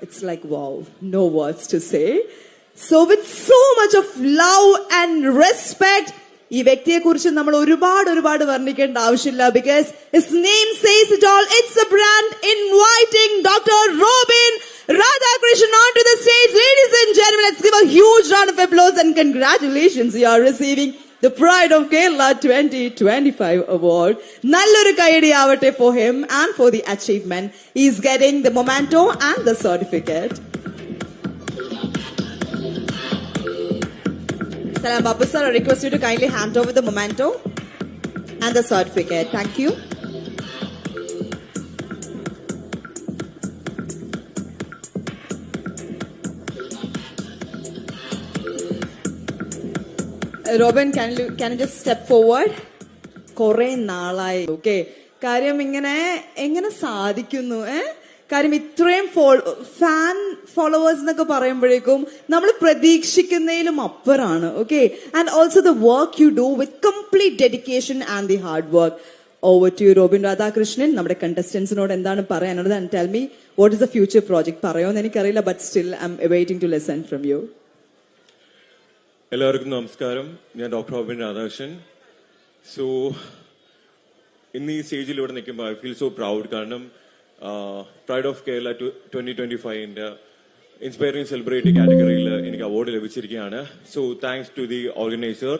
It's like, wow, no words to say. So with so much of love and respect, ഈ വ്യക്തിയെ കുറിച്ച് നമ്മൾ ഒരുപാട് വർണ്ണിക്കേണ്ട ആവശ്യമില്ല, because his name says it all. It's a brand. Inviting Dr. Robin Radhakrishnan onto the stage. Ladies and gentlemen, let's give a huge round of applause and congratulations. You are receiving the Pride of Kerala 2025 award. Nalloru kayadi avate for him and for the achievement. He is getting the memento and the certificate. Salam Babu sir, I request you to kindly hand over the memento and the certificate. Thank you. Robin, can you just step forward? Kore naalai. Okay. കാര്യം എങ്ങനെ സാധിക്കുന്നു? കാര്യം ഇത്രയും fan followers എന്നൊക്കെ പറയുമ്പോഴേക്കും നമ്മൾ പ്രതീക്ഷിക്കുന്നതിലും അപ്പുറമാണ്. Okay, and also the work you do with complete dedication and the hard work. Over to you Robin Radhakrishnan. നമ്മുടെ കണ്ടസ്റ്റന്റ്സിനോട് എന്താണ് പറയാനുള്ളത്? And tell me what is the future project. പറയുമെന്ന് എനിക്കറിയില്ല, but still I am waiting to listen from you. എല്ലാവർക്കും നമസ്കാരം. ഞാൻ doctor Robin Radhakrishnan. So ഇന്ന് ഈ സ്റ്റേജിൽ ഇവിടെ നിൽക്കുമ്പോൾ ഐ ഫീൽ സോ പ്രൗഡ്. കാരണം pride of Kerala 2025 inspiring celebrity കാറ്റഗറിയിൽ എനിക്ക് അവാർഡ് ലഭിച്ചിരിക്കുകയാണ്. So thanks to the organiser,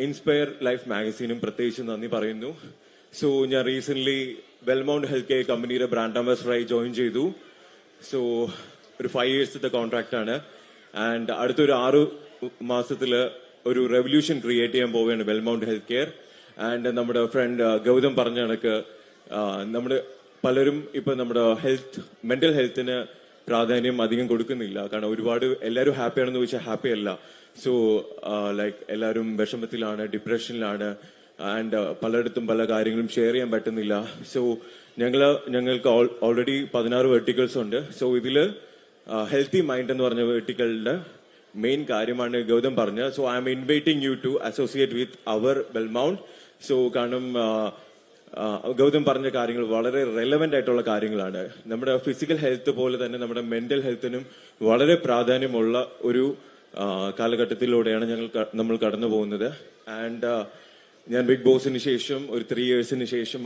inspire life മാഗസീനും പ്രത്യേകിച്ച് നന്ദി പറയുന്നു. സോ ഞാൻ റീസെന്റ് വെൽമൗണ്ട് ഹെൽത്ത് കെയർ കമ്പനിയുടെ ബ്രാൻഡ് അംബാസഡറായി ജോയിൻ ചെയ്തു. സോ ഒരു 5 years കോൺട്രാക്ട് ആണ്. ആൻഡ് അടുത്തൊരു 6 മാസത്തില് ഒരു റെവല്യൂഷൻ ക്രിയേറ്റ് ചെയ്യാൻ പോവുകയാണ് വെൽമൗണ്ട് ഹെൽത്ത് കെയർ. ആൻഡ് നമ്മുടെ ഫ്രണ്ട് ഗൗതം പറഞ്ഞ കണക്ക് നമ്മുടെ പലരും ഇപ്പൊ നമ്മുടെ മെന്റൽ ഹെൽത്തിന് പ്രാധാന്യം അധികം കൊടുക്കുന്നില്ല. കാരണം എല്ലാവരും ഹാപ്പിയാണെന്ന് ചോദിച്ചാൽ ഹാപ്പി അല്ല. സോ ലൈക്ക് എല്ലാവരും വിഷമത്തിലാണ്, ഡിപ്രഷനിലാണ്, ആൻഡ് പലയിടത്തും പല കാര്യങ്ങളും ഷെയർ ചെയ്യാൻ പറ്റുന്നില്ല. സോ ഞങ്ങൾക്ക് ഓൾറെഡി 16 വെർട്ടിക്കൽസ് ഉണ്ട്. സോ ഇതില് ഹെൽത്തി മൈൻഡ് എന്ന് പറഞ്ഞ വെർട്ടിക്കലിന്റെ മെയിൻ കാര്യമാണ് ഗൗതം പറഞ്ഞ. So I'm inviting you to associate with our Wellmount. So കാരണം ഗൗതം പറഞ്ഞ കാര്യങ്ങൾ വളരെ റെലവെന്റ് ആയിട്ടുള്ള കാര്യങ്ങളാണ്. നമ്മുടെ ഫിസിക്കൽ ഹെൽത്ത് പോലെ തന്നെ നമ്മുടെ മെന്റൽ ഹെൽത്തിനും വളരെ പ്രാധാന്യമുള്ള ഒരു കാലഘട്ടത്തിലൂടെയാണ് നമ്മൾ കടന്നു പോകുന്നത്. ആൻഡ് ഞാൻ ബിഗ് ബോസിന് ശേഷം ഒരു 3 years ശേഷം